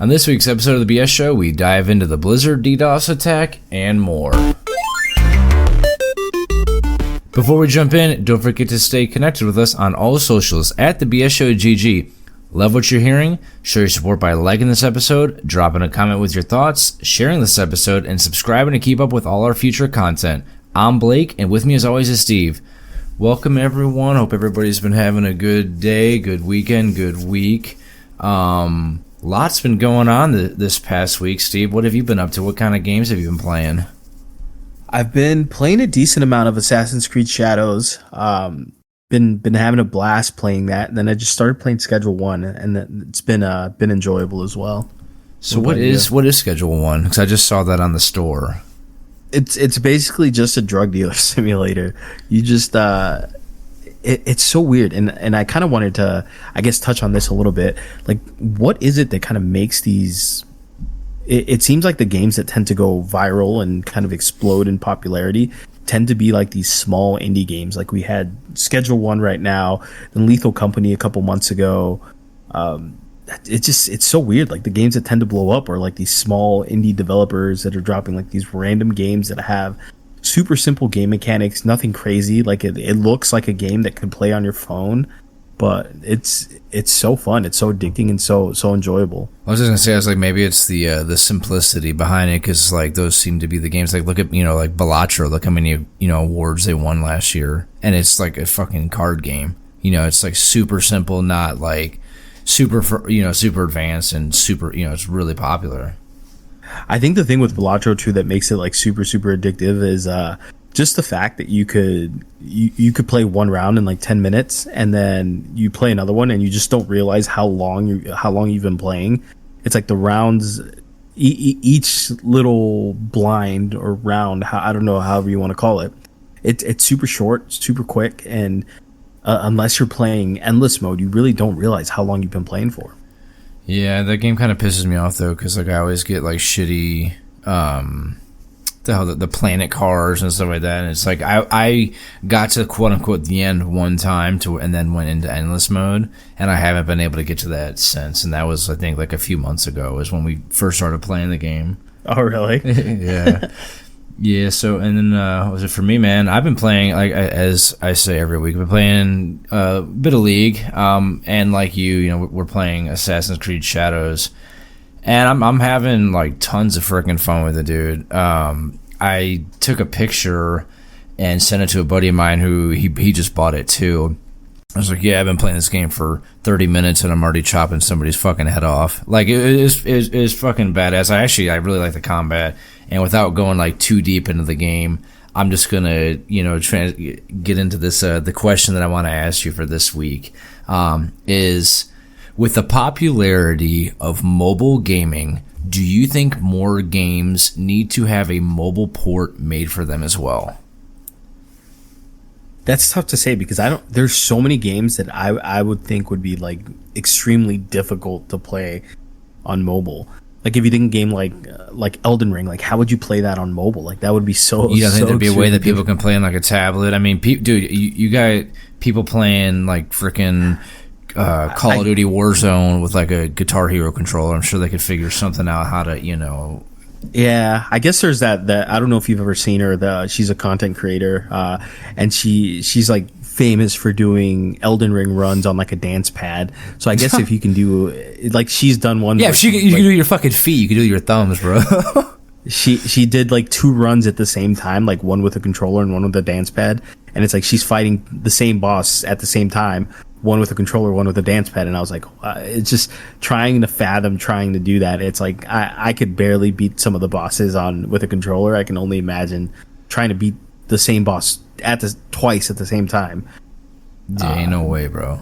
On this week's episode of the BS Show, we dive into the Blizzard DDoS attack and more. Before we jump in, don't forget to stay connected with us on all socials at the BS Show GG. Love what you're hearing? Show your support by liking this episode, dropping a comment with your thoughts, sharing this episode, and subscribing to keep up with all our future content. I'm Blake, and with me as always is Steve. Welcome everyone. Hope everybody's been having a good day, good weekend, good week. Lots been going on this past week. Steve, what have you been up to? What kind of games have you been playing? I've been playing a decent amount of Assassin's Creed Shadows. Been having a blast playing that. And then I just started playing Schedule 1, and it's been enjoyable as well. So what is Schedule 1? Because I just saw that on the store. It's basically just a drug dealer simulator. You just it's so weird, and I kind of wanted to, I guess, touch on this a little bit. Like, what is it that kind of makes these? It seems like the games that tend to go viral and kind of explode in popularity tend to be like these small indie games. Like we had Schedule 1 right now, and Lethal Company a couple months ago. It's so weird. Like the games that tend to blow up are like these small indie developers that are dropping like these random games that have super simple game mechanics, nothing crazy. Like it looks like a game that could play on your phone, but it's so fun. It's so addicting and so enjoyable. I was just gonna say, I was like, maybe it's the simplicity behind it, because like those seem to be the games. Like look at like Balatro. Look how many awards they won last year, and it's like a fucking card game. It's like super simple, not like super super advanced and super. It's really popular. I think the thing with Balatro too that makes it like super addictive is just the fact that you could play one round in like 10 minutes, and then you play another one and you just don't realize how long you've been playing. It's like the rounds, each little blind or round, I don't know, however you want to call it. It's super short, super quick, and unless you're playing endless mode, you really don't realize how long you've been playing for. Yeah, that game kind of pisses me off though, because like I always get like shitty the planet cars and stuff like that, and it's like I got to quote unquote the end one time and then went into endless mode, and I haven't been able to get to that since. And that was, I think, like a few months ago is when we first started playing the game. Oh really? Yeah. Yeah, so, and then, what was it for me, man? I've been playing, like, as I say every week, I've been playing a bit of League, and like we're playing Assassin's Creed Shadows, and I'm having, like, tons of freaking fun with it, dude. I took a picture and sent it to a buddy of mine who, he just bought it, too. I was like, yeah, I've been playing this game for 30 minutes, and I'm already chopping somebody's fucking head off. Like, it is fucking badass. I really like the combat. And without going like too deep into the game, I'm just gonna try to get into this. The question that I want to ask you for this week is, with the popularity of mobile gaming, do you think more games need to have a mobile port made for them as well? That's tough to say, because there's so many games that I would think would be like extremely difficult to play on mobile. Like if you think a game like Elden Ring, like how would you play that on mobile? Like that would be so. You don't think there'd be a way that people can play on like a tablet? I mean, dude, you got people playing like freaking Call of Duty Warzone with like a Guitar Hero controller. I'm sure they could figure something out how to Yeah, I guess there's that I don't know if you've ever seen her. She's a content creator, and she's like famous for doing Elden Ring runs on like a dance pad. So I guess if you can do, like, she's done one. Yeah, if you can do your fucking feet, you can do your thumbs, bro. She did like 2 runs at the same time, like one with a controller and one with a dance pad, and it's like she's fighting the same boss at the same time, one with a controller, one with a dance pad. And I was like, it's just trying to do that. It's like I could barely beat some of the bosses with a controller. I can only imagine trying to beat the same boss twice at the same time. Ain't no way, bro.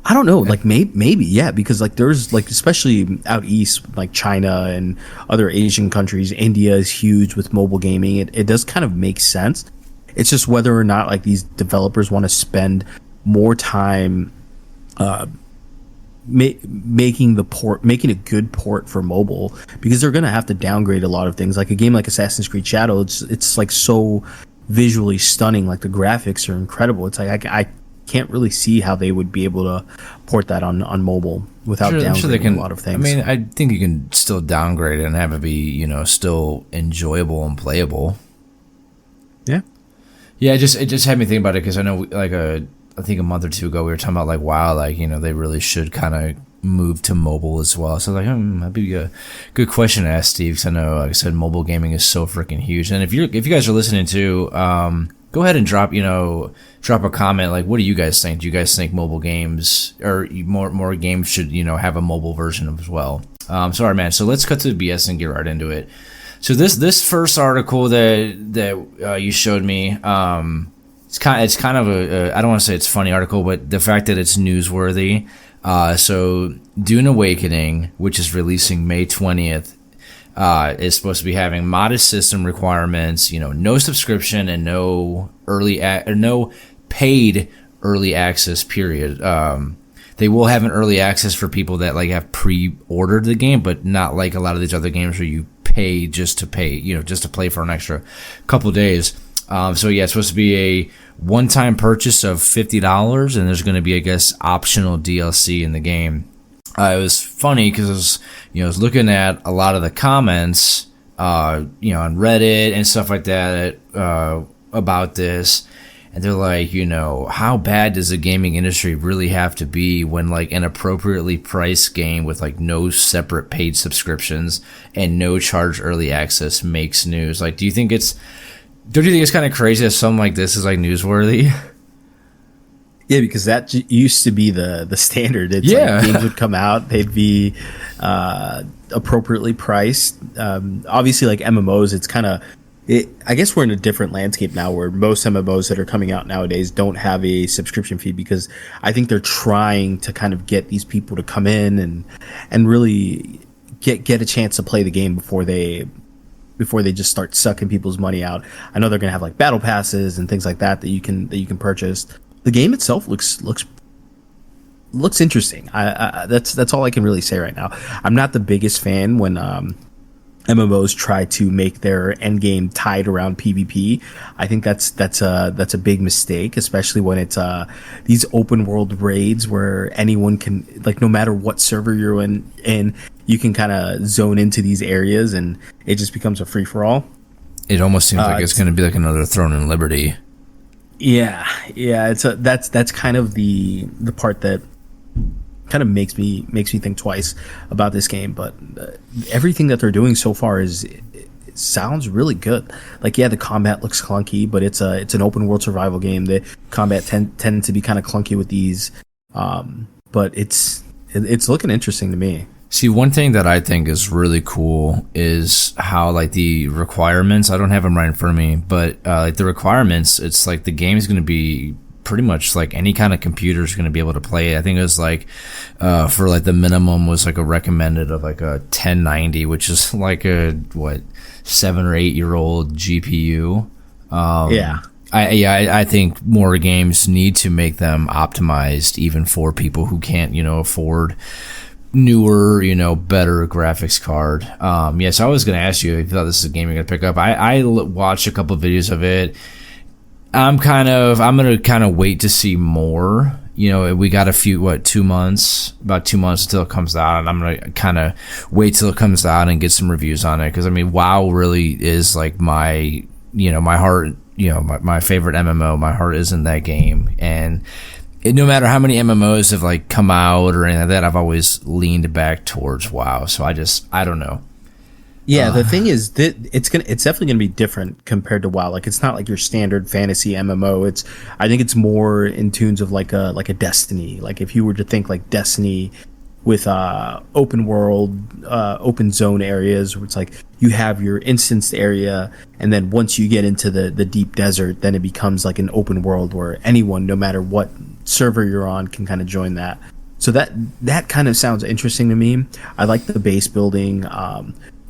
I don't know, like maybe yeah, because like there's like, especially out east, like China and other Asian countries, India is huge with mobile gaming. It does kind of make sense. It's just whether or not like these developers want to spend more time making a good port for mobile, because they're gonna have to downgrade a lot of things. Like a game like Assassin's Creed Shadow, it's like so visually stunning. Like the graphics are incredible. It's like can't really see how they would be able to port that on mobile without downgrading a lot of things. I mean, I think you can still downgrade it and have it be, still enjoyable and playable. Yeah. Yeah, it just had me think about it because I know, I think a month or two ago we were talking about WoW, they really should kind of move to mobile as well. So that'd be a good question to ask Steve, because I know, like I said, mobile gaming is so freaking huge. And if you guys are listening to, go ahead and drop a comment. What do you guys think? Do you guys think mobile games or more games should have a mobile version as well? Sorry, man. So let's cut to the BS and get right into it. So this first article that you showed me, it's kind of a I don't want to say it's a funny article, but the fact that it's newsworthy. So Dune Awakening, which is releasing May 20th, is supposed to be having modest system requirements, no subscription and no no paid early access period. They will have an early access for people that have pre-ordered the game, but not like a lot of these other games where you pay just to play for an extra couple days. So yeah, it's supposed to be a one-time purchase of $50, and there's going to be, I guess, optional DLC in the game. It was funny because I was looking at a lot of the comments, on Reddit and stuff like that, about this, and they're like, how bad does the gaming industry really have to be when an appropriately priced game with no separate paid subscriptions and no charge early access makes news? Don't you think it's kind of crazy that something like this is newsworthy? Yeah, because that used to be the standard. It's games would come out, they'd be appropriately priced. Obviously, MMOs, it's kind of, I guess we're in a different landscape now where most MMOs that are coming out nowadays don't have a subscription fee, because I think they're trying to kind of get these people to come in and really get a chance to play the game before they just start sucking people's money out. I know they're going to have battle passes and things like that you can purchase. The game itself looks interesting. That's all I can really say right now. I'm not the biggest fan when MMOs try to make their end game tied around PvP. I think that's a big mistake, especially when it's these open world raids where anyone can, no matter what server you're in, you can kind of zone into these areas and it just becomes a free for all. It almost seems like it's going to be another Throne and Liberty. Yeah, that's kind of the part that kind of makes me think twice about this game. But everything that they're doing so far it sounds really good. The combat looks clunky, but it's an open world survival game. The combat tend to be kind of clunky with these, but it's looking interesting to me. See, one thing that I think is really cool is how the requirements, I don't have them right in front of me, but the requirements, it's the game is going to be pretty much any kind of computer is going to be able to play it. I think it was for the minimum was a recommended of a 1090, which is a 7 or 8 year old GPU. I think more games need to make them optimized even for people who can't afford newer, better graphics card. So I was going to ask you if you thought this is a game you're going to pick up. I watched a couple of videos of it. I'm going to kind of wait to see more. We got about 2 months until it comes out, and I'm going to kind of wait till it comes out and get some reviews on it. Because WoW really is my, my heart, my favorite MMO. My heart is in that game, and no matter how many MMOs have come out or anything like that, I've always leaned back towards WoW. So I don't know. Yeah, the thing is that it's definitely gonna be different compared to WoW. It's not your standard fantasy MMO. I think it's more in tunes of a Destiny. If you were to think Destiny with open world, open zone areas where it's you have your instanced area, and then once you get into the deep desert, then it becomes an open world where anyone, no matter what server you're on, can kind of join that. So that kind of sounds interesting to me. I like the base building.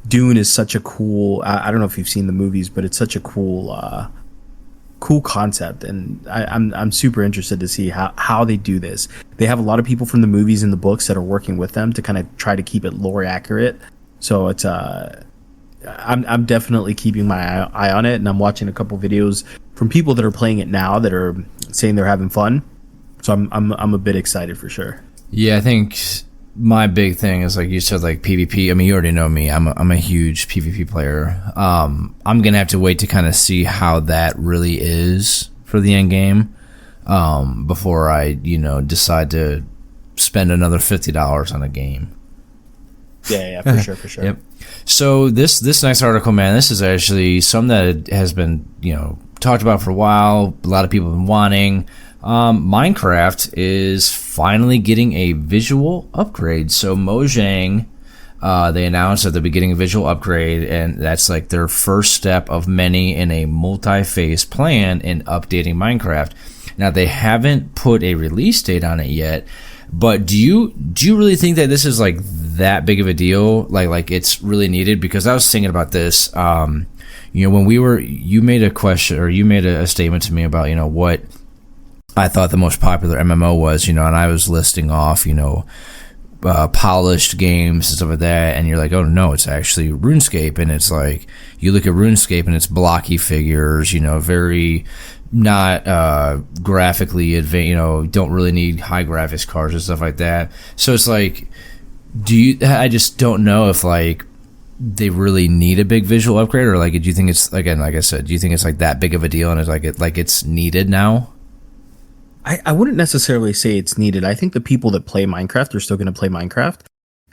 Dune is such a cool, I don't know if you've seen the movies, but it's such a cool concept, and I'm super interested to see how they do this. They have a lot of people from the movies and the books that are working with them to kind of try to keep it lore accurate. So it's I'm definitely keeping my eye on it, and I'm watching a couple videos from people that are playing it now that are saying they're having fun. So I'm a bit excited for sure. Yeah, I think my big thing is, like you said, like PvP. I mean, you already know me. I'm a huge PvP player. I'm gonna have to wait to kind of see how that really is for the end game before I, decide to spend another $50 on a game. Yeah, for sure. Yep. So this next article, man, this is actually something that has been, talked about for a while. A lot of people have been wanting. Minecraft is finally getting a visual upgrade. So Mojang, they announced that they'll be getting a visual upgrade, and that's like their first step of many in a multi-phase plan in updating Minecraft. Now, they haven't put a release date on it yet, but do you really think that this is like that big of a deal? Like it's really needed? Because I was thinking about this. When you made a question, or you made a statement to me about what I thought the most popular MMO was, and I was listing off, polished games and stuff like that, and you're like, oh no, it's actually RuneScape, and it's like, you look at RuneScape and it's blocky figures, very not graphically advanced, don't really need high graphics cards and stuff like that. So it's like, I just don't know if like they really need a big visual upgrade, or like, do you think it's, again, like I said, do you think it's like that big of a deal, and it's like it's needed now? I wouldn't necessarily say it's needed. I think the people that play Minecraft are still going to play Minecraft.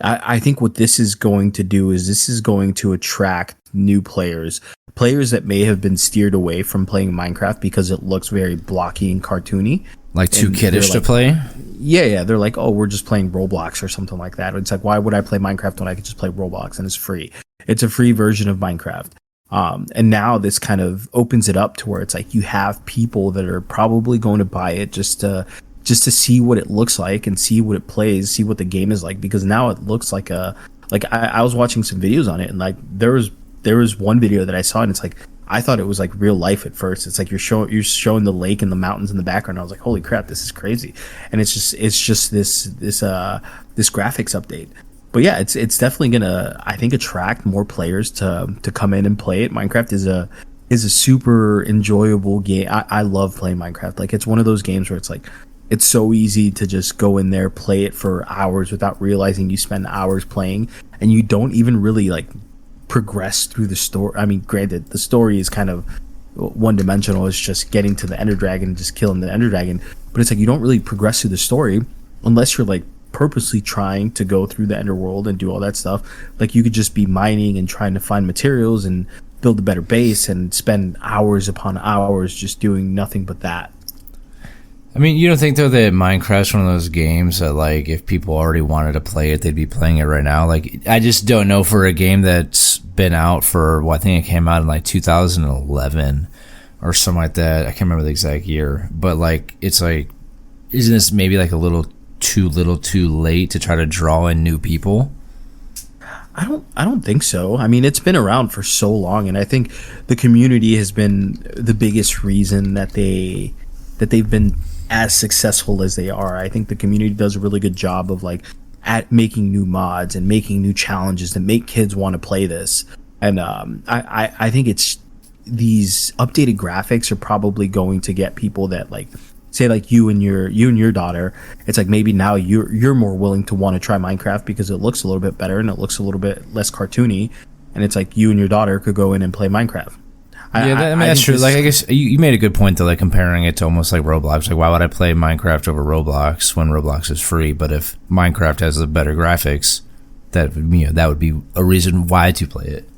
I think what this is going to do is this is going to attract new players that may have been steered away from playing Minecraft because it looks very blocky and cartoony. Like too kiddish to play? Yeah. They're like, oh, we're just playing Roblox or something like that. It's like, why would I play Minecraft when I could just play Roblox and it's free? It's a free version of Minecraft. And now this kind of opens it up to where it's like you have people that are probably going to buy it just to see what it looks like and see what it plays, see what the game is like, because now it looks like I was watching some videos on it, and like there was one video that I saw, and it's like I thought it was like real life at first. It's like you're showing the lake and the mountains in the background. I was like, holy crap, this is crazy. And it's just this graphics update. But yeah, it's definitely gonna, I think, attract more players to come in and play it. Minecraft is a super enjoyable game. I love playing Minecraft. Like, it's one of those games where it's like, it's so easy to just go in there, play it for hours without realizing you spend hours playing, and you don't even really like progress through the story. I mean, granted, the story is kind of one dimensional. It's just getting to the Ender Dragon and just killing the Ender Dragon. But it's like you don't really progress through the story unless you're like purposely trying to go through the Underworld and do all that stuff. Like, you could just be mining and trying to find materials and build a better base and spend hours upon hours just doing nothing but that. I mean, you don't think, though, that Minecraft's one of those games that, like, if people already wanted to play it, they'd be playing it right now? Like, I just don't know, for a game that's been out for, well, I think it came out in, like, 2011 or something like that. I can't remember the exact year. But, like, it's like, isn't this maybe, like, a little too late to try to draw in new people? I don't think so. I mean, it's been around for so long, and I think the community has been the biggest reason that they've been as successful as they are. I think the community does a really good job of like at making new mods and making new challenges that make kids want to play this. And I think it's these updated graphics are probably going to get people that, like, say like you and your daughter, it's like maybe now you're more willing to want to try Minecraft because it looks a little bit better and it looks a little bit less cartoony, and it's like you and your daughter could go in and play Minecraft. That's true. Like, I guess you made a good point, though, like comparing it to almost like Roblox. Like, why would I play Minecraft over Roblox when Roblox is free? But if Minecraft has the better graphics, that would be a reason why to play it.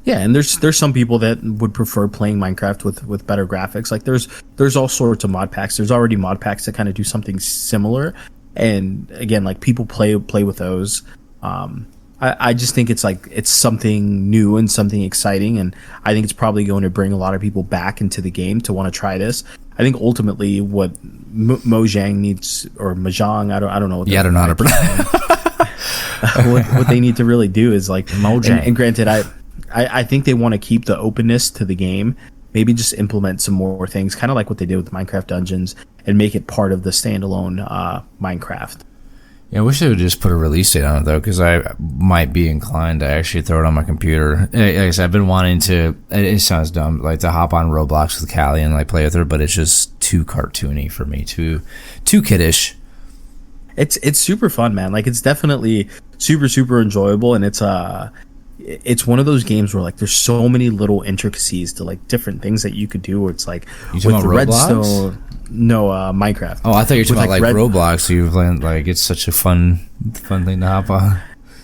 Yeah, and there's some people that would prefer playing Minecraft with better graphics. Like, there's all sorts of mod packs. There's already mod packs that kind of do something similar, and again, like, people play with those. I just think it's like it's something new and something exciting, and I think it's probably going to bring a lot of people back into the game to want to try this. I think ultimately what Mojang needs, or Mojang, I don't know. I don't know how to pronounce what they need to really do is like Mojang. And granted, I think they want to keep the openness to the game. Maybe just implement some more things, kind of like what they did with Minecraft Dungeons, and make it part of the standalone Minecraft. Yeah, I wish they would just put a release date on it, though, because I might be inclined to actually throw it on my computer. Like I said, I've been wanting to, it sounds dumb, like to hop on Roblox with Callie and like play with her, but it's just too cartoony for me, too kiddish. It's super fun, man. Like, it's definitely super enjoyable, and it's one of those games where like there's so many little intricacies to like different things that you could do. Where it's like with the redstone. No, Minecraft. Oh, I thought you were talking about like Roblox. So you were playing like it's such a fun thing to hop on.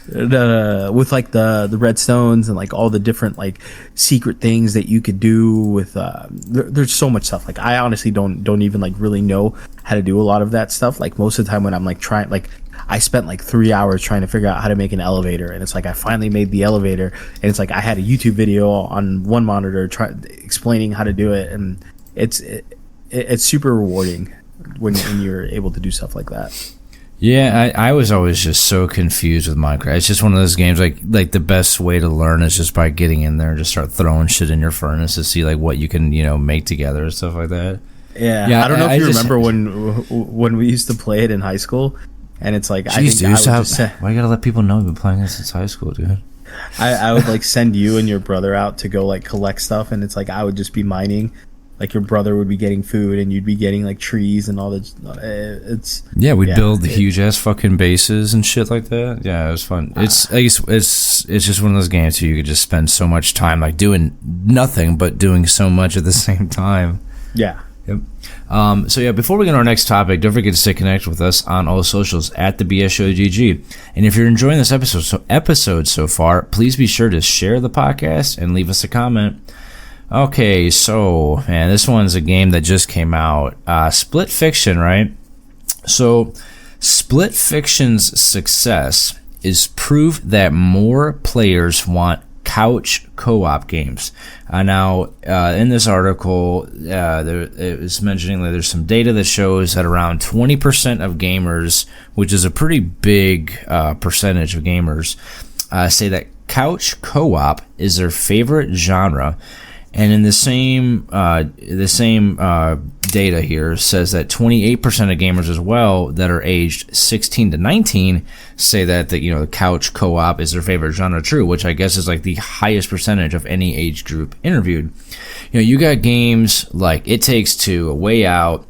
With like the redstones and like all the different like secret things that you could do with there's so much stuff. Like, I honestly don't even like really know how to do a lot of that stuff. Like, most of the time when I'm like trying, like, I spent like 3 hours trying to figure out how to make an elevator, and it's like I finally made the elevator, and it's like I had a YouTube video on one monitor explaining how to do it, and it's super rewarding when you're able to do stuff like that. Yeah, I was always just so confused with Minecraft. It's just one of those games like the best way to learn is just by getting in there and just start throwing shit in your furnace to see like what you can, make together and stuff like that. Yeah, I don't know if you remember when we used to play it in high school, and it's like, why you gotta let people know you've been playing this since high school, dude? I would like send you and your brother out to go like collect stuff, and it's like I would just be mining. Like, your brother would be getting food, and you'd be getting like trees and all that. We'd build the huge ass fucking bases and shit like that. Yeah, it was fun. It's just one of those games where you could just spend so much time like doing nothing but doing so much at the same time. Yeah. Yep. Before we get on our next topic, don't forget to stay connected with us on all socials at the BS Show GG. And if you're enjoying this episode so far, please be sure to share the podcast and leave us a comment. Okay, so, man, this one's a game that just came out. Split Fiction, right? So, Split Fiction's success is proof that more players want couch co-op games. Now, in this article, it was mentioning that there's some data that shows that around 20% of gamers, which is a pretty big percentage of gamers, say that couch co-op is their favorite genre. And in the same data here says that 28% of gamers as well that are aged 16 to 19 say that the couch co-op is their favorite genre. True, which I guess is like the highest percentage of any age group interviewed. You got games like It Takes Two, A Way Out,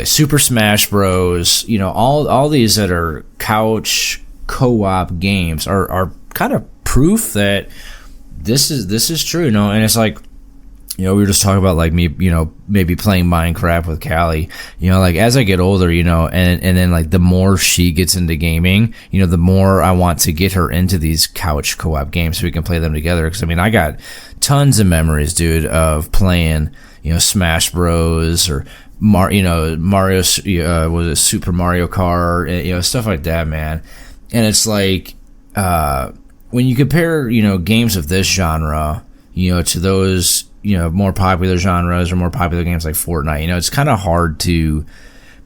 Super Smash Bros. All these that are couch co-op games are kind of proof that this is true, and it's like, we were just talking about like me, maybe playing Minecraft with Callie, like as I get older, and then like the more she gets into gaming, the more I want to get her into these couch co-op games so we can play them together. Cause I got tons of memories, dude, of playing, Smash Bros or Mario, was it Super Mario Kart, stuff like that, man. And it's like, when you compare, games of this genre, to those, more popular genres or more popular games like Fortnite, it's kind of hard to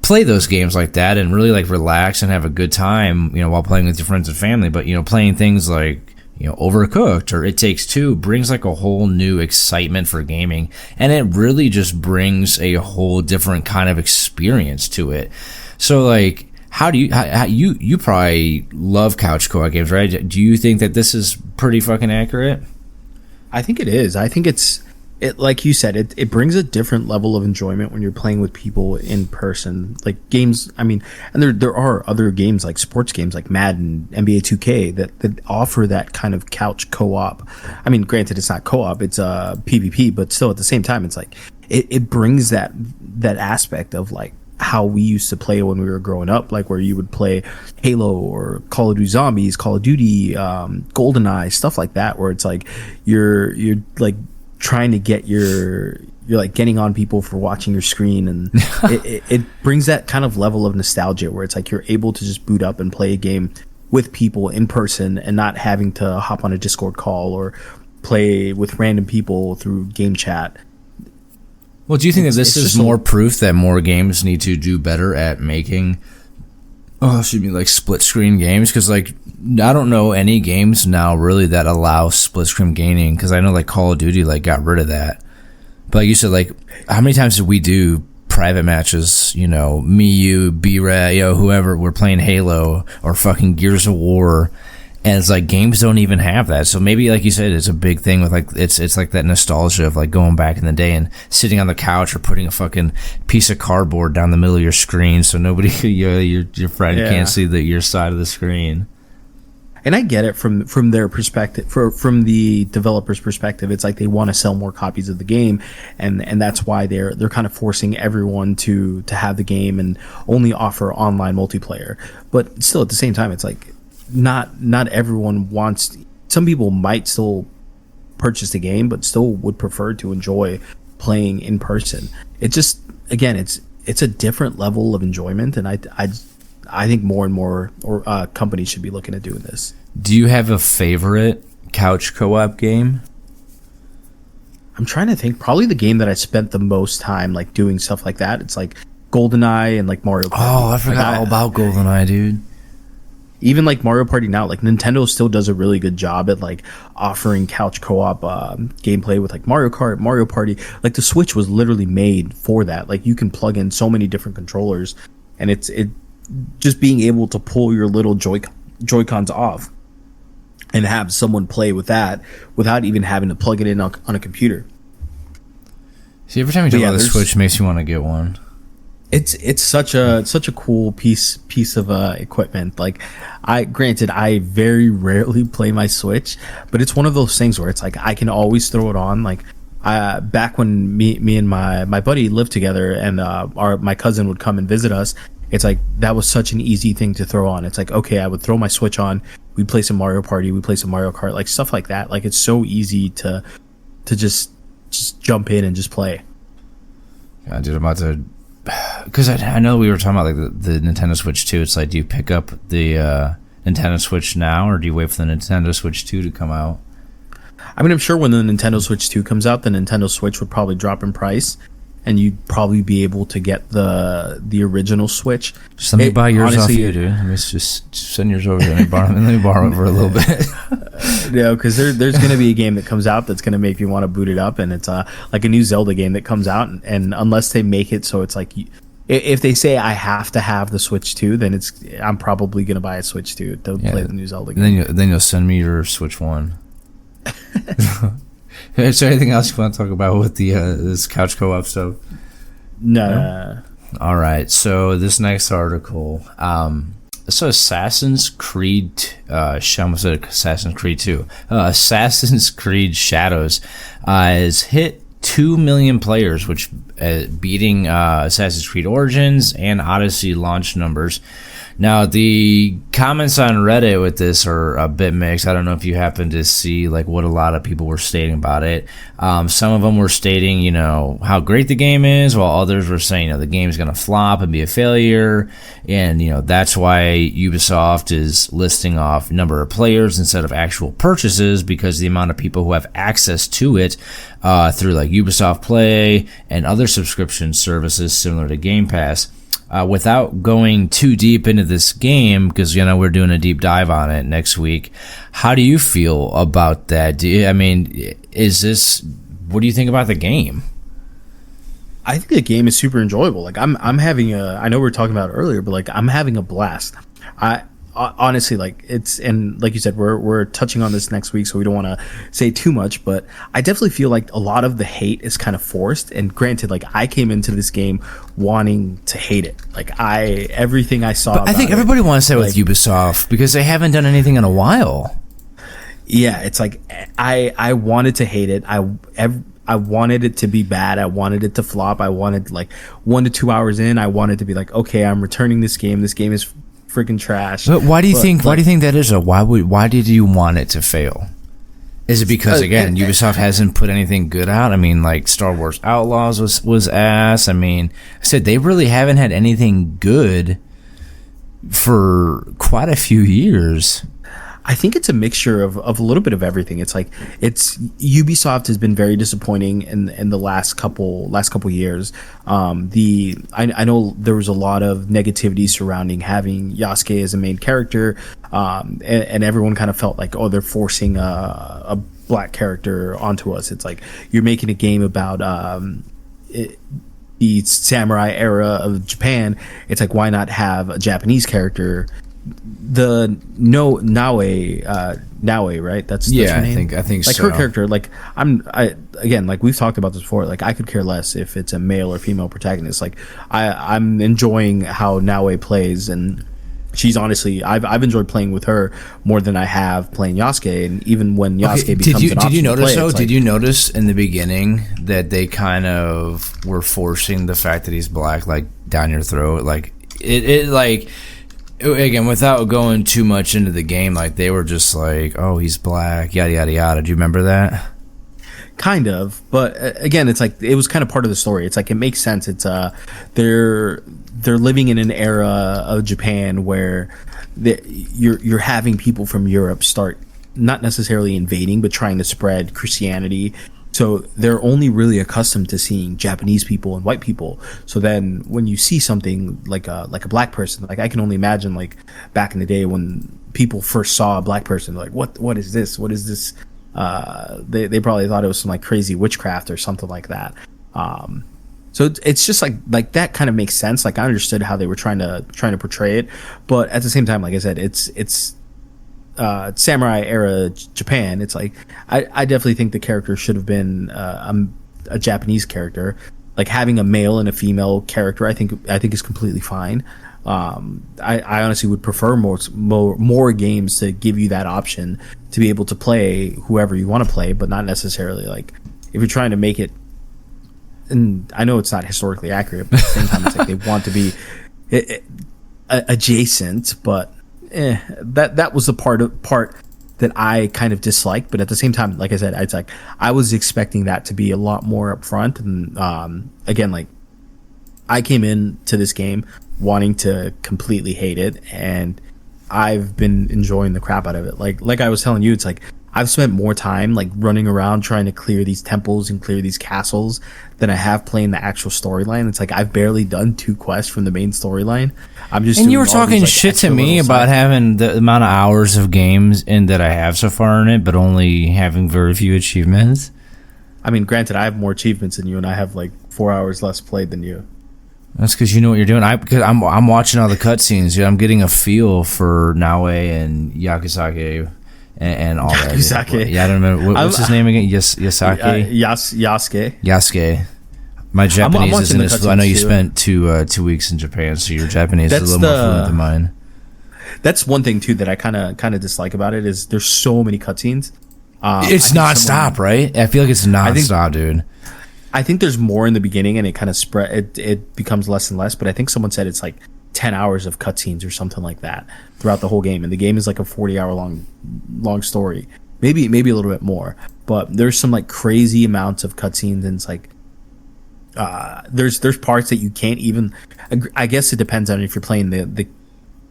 play those games like that and really like relax and have a good time, while playing with your friends and family. But, playing things like, Overcooked or It Takes Two brings like a whole new excitement for gaming. And it really just brings a whole different kind of experience to it. So like, how do you probably love couch co-op games, right? Do you think that this is pretty fucking accurate? I think it is. I think it like you said, it brings a different level of enjoyment when you're playing with people in person. Like games, and there are other games like sports games like Madden, NBA 2K that offer that kind of couch co-op. Granted, it's not co-op, it's PvP, but still at the same time, it's like it brings that aspect of like how we used to play when we were growing up, like where you would play Halo or Call of Duty Zombies, Call of Duty, GoldenEye, stuff like that, where it's like you're like trying to get you're like getting on people for watching your screen, and it brings that kind of level of nostalgia where it's like you're able to just boot up and play a game with people in person and not having to hop on a Discord call or play with random people through game chat. Well, do you think that this is more proof that more games need to do better at making, like split screen games? Because like I don't know any games now really that allow split screen gaming. Because I know like Call of Duty like got rid of that. But like you said, like how many times did we do private matches? Me, you, B-Ray, whoever, we're playing Halo or fucking Gears of War, And it's like games don't even have that. So maybe, like you said, it's a big thing with like it's like that nostalgia of like going back in the day and sitting on the couch or putting a fucking piece of cardboard down the middle of your screen so nobody your friend can't see your side of the screen. And I get it from their perspective, from the developer's perspective. It's like they want to sell more copies of the game, and that's why they're kind of forcing everyone to have the game and only offer online multiplayer. But still, at the same time, it's like not everyone wants. Some people might still purchase the game, but still would prefer to enjoy playing in person. It just, again, it's a different level of enjoyment, and I think more and more companies should be looking at doing this. Do you have a favorite couch co-op game? I'm trying to think. Probably the game that I spent the most time like doing stuff like that. It's like GoldenEye and like Mario Party. Oh, I forgot all about GoldenEye, dude. Even like Mario Party now, like Nintendo still does a really good job at like offering couch co-op gameplay with like Mario Kart, Mario Party. Like the Switch was literally made for that. Like you can plug in so many different controllers, and it just being able to pull your little Joy-Cons off and have someone play with that without even having to plug it in on a computer. See, every time you talk about the Switch, makes you want to get one. It's such a cool piece of equipment. Like, I very rarely play my Switch, but it's one of those things where it's like I can always throw it on. Like, back when me and my buddy lived together, and my cousin would come and visit us. It's like that was such an easy thing to throw on. It's like, okay, I would throw my Switch on, we'd play some Mario Party, we'd play some Mario Kart, like stuff like that. Like, it's so easy to just jump in and just play. Yeah, dude, I'm about to, because I know we were talking about like the Nintendo Switch 2. It's like, do you pick up the Nintendo Switch now, or do you wait for the Nintendo Switch 2 to come out? I mean, I'm sure when the Nintendo Switch 2 comes out, the Nintendo Switch would probably drop in price, and you'd probably be able to get the original Switch. Just let me buy yours off you, dude. Let me just send yours over there. Let me borrow it for a little bit. Yeah, because there's going to be a game that comes out that's going to make you want to boot it up, and it's like a new Zelda game that comes out, and unless they make it so it's like, if they say I have to have the Switch 2, then I'm probably going to buy a Switch 2 to play the new Zelda game. Then you'll send me your Switch 1. Is there anything else you want to talk about with the this couch co-op stuff? No. All right. So this next article, so Assassin's Creed, almost said Assassin's Creed 2. Assassin's Creed Shadows has hit 2 million players, which beating Assassin's Creed Origins and Odyssey launch numbers. Now, the comments on Reddit with this are a bit mixed. I don't know if you happen to see like what a lot of people were stating about it. Some of them were stating, how great the game is, while others were saying, the game's going to flop and be a failure. And, that's why Ubisoft is listing off number of players instead of actual purchases, because the amount of people who have access to it through like Ubisoft Play and other subscription services similar to Game Pass. Without going too deep into this game, because we're doing a deep dive on it next week, how do you feel about that? What do you think about the game? I think the game is super enjoyable. Like, I'm having I know we were talking about it earlier, but like I'm having a blast. Honestly, like, and like you said, we're touching on this next week, so we don't want to say too much, but I definitely feel like a lot of the hate is kind of forced. And granted, like, I came into this game wanting to hate it. Like, everything I saw. But I think everybody wants that with Ubisoft, because they haven't done anything in a while. Yeah, it's like I wanted to hate it. I wanted it to be bad. I wanted it to flop. I wanted, like, 1 to 2 hours in, I wanted to be like, okay, I'm returning this game. This game is freaking trash. But why do you think that is? Why did you want it to fail? Is it because again Ubisoft hasn't put anything good out? I mean, like Star Wars Outlaws was ass. I mean, I said they really haven't had anything good for quite a few years. I think it's a mixture of a little bit of everything. It's like Ubisoft has been very disappointing in the last couple years. I know there was a lot of negativity surrounding having Yasuke as a main character, and everyone kind of felt like, they're forcing a black character onto us. It's like you're making a game about the samurai era of Japan. It's like, why not have a Japanese character the no Naue, right? That's Yeah, her name? I think like so. her character. Like again, like we've talked about this before. Like I could care less if it's a male or female protagonist. Like I'm enjoying how Naue plays, and she's honestly I've enjoyed playing with her more than I have playing Yasuke. And even when Yasuke becomes an option did you notice to play, though? it's Did you notice in the beginning that they kind of were forcing the fact that he's black like down your throat? Like it like. Again, without going too much into the game, like they were just like, "Oh, he's black," yada yada yada. Do you remember that? Kind of, but again, it's like it was kind of part of the story. It's like it makes sense. It's they're living in an era of Japan where you're having people from Europe start not necessarily invading, but trying to spread Christianity. So they're only really accustomed to seeing Japanese people and white people. So then when you see something like a black person, like I can only imagine like back in the day when people first saw a black person, like what is this? What is this? They probably thought it was some like crazy witchcraft or something like that. So it's just like that kind of makes sense. Like I understood how they were trying to portray it, but at the same time, like I said, it's samurai era Japan. It's like I definitely think the character should have been a Japanese character. Like having a male and a female character, I think is completely fine. I honestly would prefer more games to give you that option to be able to play whoever you want to play, but not necessarily like if you're trying to make it. And I know it's not historically accurate, but at the same time, it's like they want to be adjacent, but. That was the part that I kind of disliked, but at the same time, like I said, it's like I was expecting that to be a lot more upfront. And again, like I came into this game wanting to completely hate it, and I've been enjoying the crap out of it. Like I was telling you, it's like I've spent more time like running around trying to clear these temples and clear these castles than I have playing the actual storyline. It's like I've barely done 2 quests from the main storyline. I'm just and you were talking shit to me about having the amount of hours of games in that I have so far in it, but only having very few achievements. I mean, granted, I have more achievements than you, and I have like 4 hours less played than you. That's because you know what you're doing. I'm watching all the cutscenes. I'm getting a feel for Naue and Yakizake. And all that. Yasuke. Yeah, I don't remember. What's his name again? Yasuke? Yasuke. Yasuke. My Japanese I'm isn't as. I know you spent 2 weeks in Japan, so your Japanese is a little more fluent than mine. That's one thing too that I kind of dislike about it is there's so many cutscenes. It's nonstop, right? I feel like it's nonstop, dude. I think there's more in the beginning, and it kind of spread. It becomes less and less. But I think someone said it's like 10 hours of cutscenes or something like that throughout the whole game, and the game is like a 40-hour long story, maybe a little bit more. But there's some like crazy amounts of cutscenes, and it's like there's parts that you can't even. I guess it depends on if you're playing the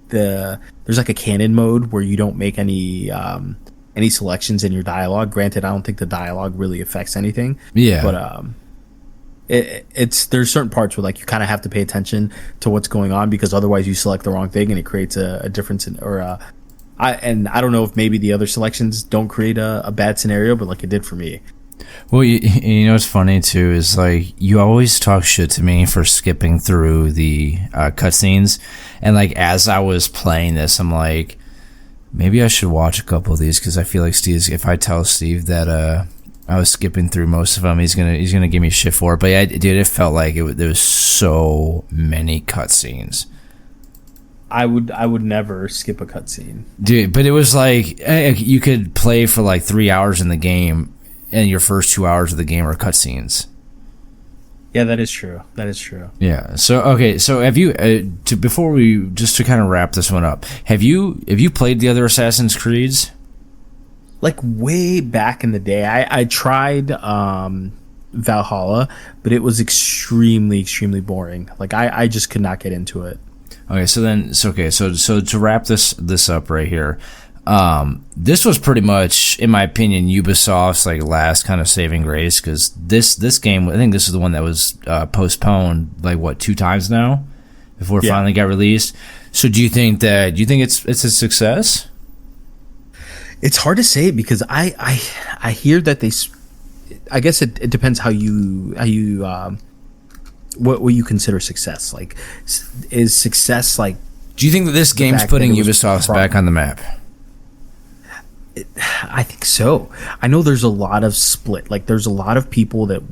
there's like a canon mode where you don't make any selections in your dialogue. Granted, I don't think the dialogue really affects anything. Yeah, but there's certain parts where like you kind of have to pay attention to what's going on, because otherwise you select the wrong thing and it creates a difference I don't know if maybe the other selections don't create a bad scenario, but like it did for me. Well, you know what's funny too is like you always talk shit to me for skipping through the cutscenes, and like as I was playing this, I'm like, maybe I should watch a couple of these, because I feel like if I tell Steve that I was skipping through most of them, he's gonna give me shit for it. But yeah, dude, it felt like there was so many cutscenes. I would never skip a cutscene, dude. But it was like you could play for like 3 hours in the game, and your first 2 hours of the game are cutscenes. Yeah, that is true. Yeah. So okay. So have you before we just to kind of wrap this one up? Have you played the other Assassin's Creeds? Like way back in the day, I tried Valhalla, but it was extremely boring. Like I just could not get into it. Okay, so to wrap this up right here, this was pretty much, in my opinion, Ubisoft's like last kind of saving grace, because this game, I think this is the one that was postponed like 2 times now before it finally got released. So do you think it's a success? It's hard to say, because I hear that I guess it depends how you what you consider success. Like, is success like Do you think that this game's putting Ubisoft back on the map? I think so. I know there's a lot of split. Like, there's a lot of people that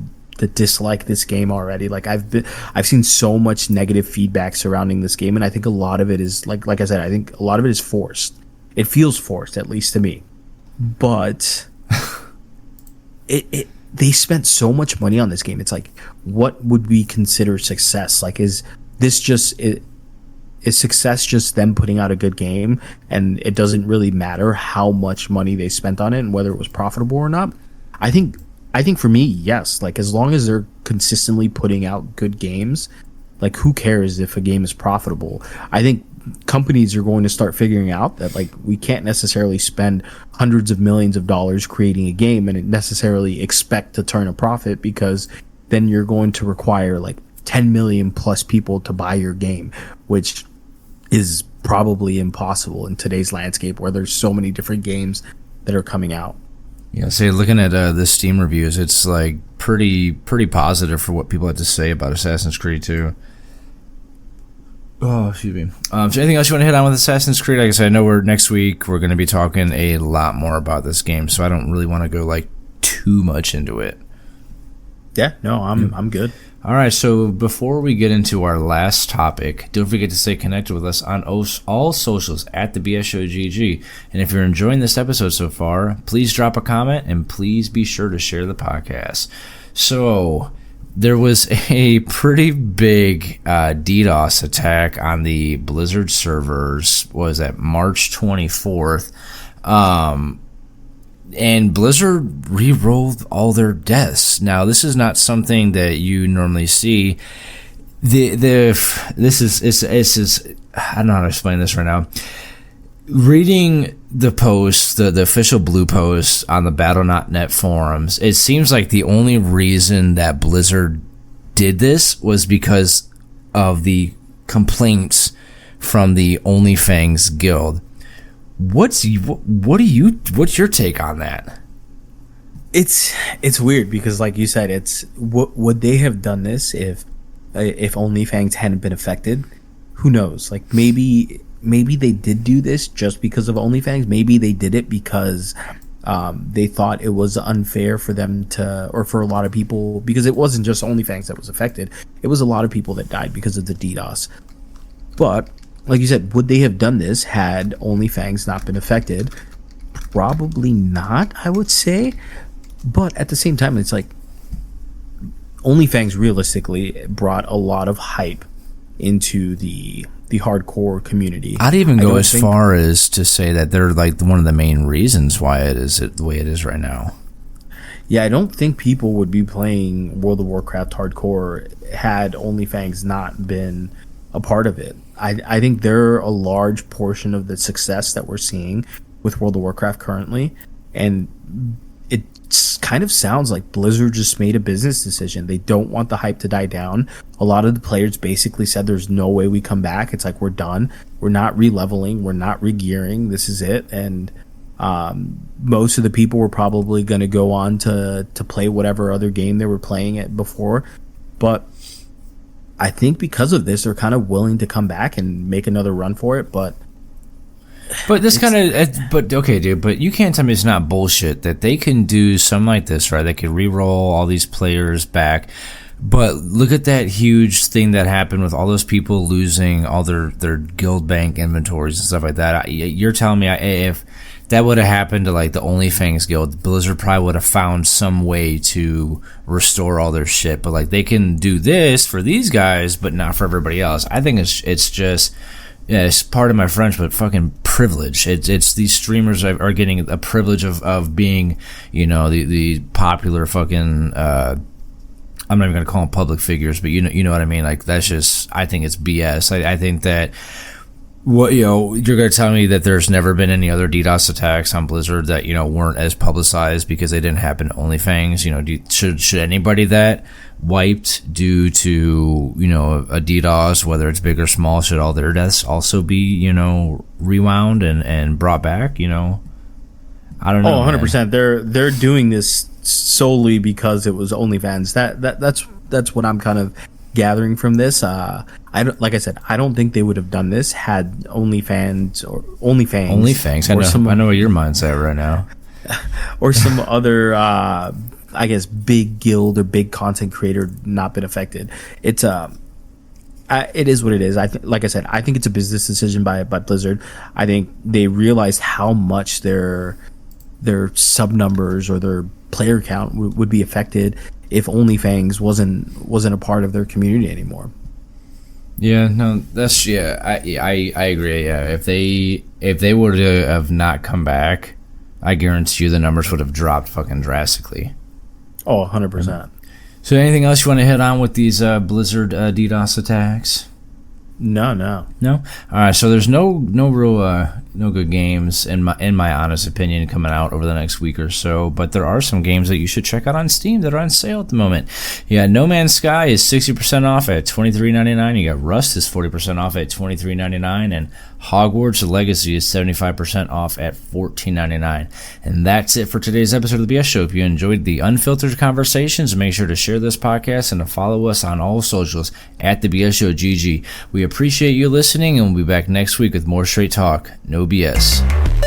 dislike this game already. Like, I've seen so much negative feedback surrounding this game, and I think a lot of it is like I said, I think a lot of it is forced. It feels forced, at least to me. But they spent so much money on this game. It's like, what would we consider success? Like, is this just is success just them putting out a good game, and it doesn't really matter how much money they spent on it and whether it was profitable or not? I think for me, yes. Like, as long as they're consistently putting out good games, like, who cares if a game is profitable? I think companies are going to start figuring out that, like, we can't necessarily spend hundreds of millions of dollars creating a game and necessarily expect to turn a profit, because then you're going to require like 10 million plus people to buy your game, which is probably impossible in today's landscape where there's so many different games that are coming out. Yeah, so looking at the Steam reviews, it's like pretty positive for what people have to say about Assassin's Creed 2. Oh, excuse me. So anything else you want to hit on with Assassin's Creed? Like I said, I know next week we're going to be talking a lot more about this game, so I don't really want to go like too much into it. Yeah, no, I'm good. All right, so before we get into our last topic, don't forget to stay connected with us on all socials at the BS Show GG. And if you're enjoying this episode so far, please drop a comment and please be sure to share the podcast. So there was a pretty big DDoS attack on the Blizzard servers. What was that, March 24th? And Blizzard re-rolled all their deaths. Now, this is not something that you normally see. This is I don't know how to explain this right now. Reading the post, the official blue post on the Battle.net forums, it seems like the only reason that Blizzard did this was because of the complaints from the OnlyFans guild. What's your take on that? It's weird because, like you said, it's would they have done this if OnlyFans hadn't been affected? Who knows? Like, maybe they did do this just because of OnlyFans. Maybe they did it because they thought it was unfair for them to, or for a lot of people, because it wasn't just OnlyFans that was affected. It was a lot of people that died because of the DDoS. But like you said, would they have done this had OnlyFans not been affected? Probably not, I would say. But at the same time, it's like OnlyFans realistically brought a lot of hype into the hardcore community. I'd even go as far as to say that they're like one of the main reasons why it is the way it is right now. Yeah, I don't think people would be playing World of Warcraft hardcore had OnlyFans not been a part of it. I think they're a large portion of the success that we're seeing with World of Warcraft currently, and it kind of sounds like Blizzard just made a business decision. They don't want the hype to die down. A lot of the players basically said there's no way we come back. It's like, we're done. We're not re-leveling. We're not re-gearing. This is it. And most of the people were probably going to go on to play whatever other game they were playing at before. But I think because of this, they're kind of willing to come back and make another run for it. But this kind of, but okay, dude, but you can't tell me it's not bullshit that they can do something like this, right? They can re-roll all these players back. But look at that huge thing that happened with all those people losing all their guild bank inventories and stuff like that. You're telling me if that would have happened to like the OnlyFans guild, Blizzard probably would have found some way to restore all their shit. But like, they can do this for these guys, but not for everybody else. I think it's just, yeah, it's part of my French, but fucking privilege. It's these streamers are getting a privilege of being, you know, the popular fucking. I'm not even gonna call them public figures, but you know what I mean. Like, that's just, I think it's BS. I think that. What, you know, you're going to tell me that there's never been any other DDoS attacks on Blizzard that, you know, weren't as publicized because they didn't happen to OnlyFans? You know, should anybody that wiped due to, you know, a DDoS, whether it's big or small, should all their deaths also be, you know, rewound and brought back? You know, I don't know. Oh, 100%. They're doing this solely because it was OnlyFans. That's what I'm kind of gathering from this, I don't, like I said, I don't think they would have done this had OnlyFans. I know where your mind's at right now. Or some other, I guess, big guild or big content creator not been affected. It is what it is. Like I said, I think it's a business decision by Blizzard. I think they realized how much their sub numbers or their player count would be affected if OnlyFans wasn't a part of their community anymore. Yeah, no, I agree. Yeah, if they were to have not come back, I guarantee you the numbers would have dropped fucking drastically. Oh, 100%. So anything else you want to hit on with these Blizzard DDoS attacks? No. All right, so there's no good games in my honest opinion coming out over the next week or so, but there are some games that you should check out on Steam that are on sale at the moment. Yeah, No Man's Sky is 60% off at $23.99. You got Rust is 40% off at $23.99, and Hogwarts Legacy is 75% off at $14.99. And that's it for today's episode of the BS Show. If you enjoyed the unfiltered conversations, make sure to share this podcast and to follow us on all socials at the BS Show GG. We appreciate you listening, and we'll be back next week with more straight talk, no BS.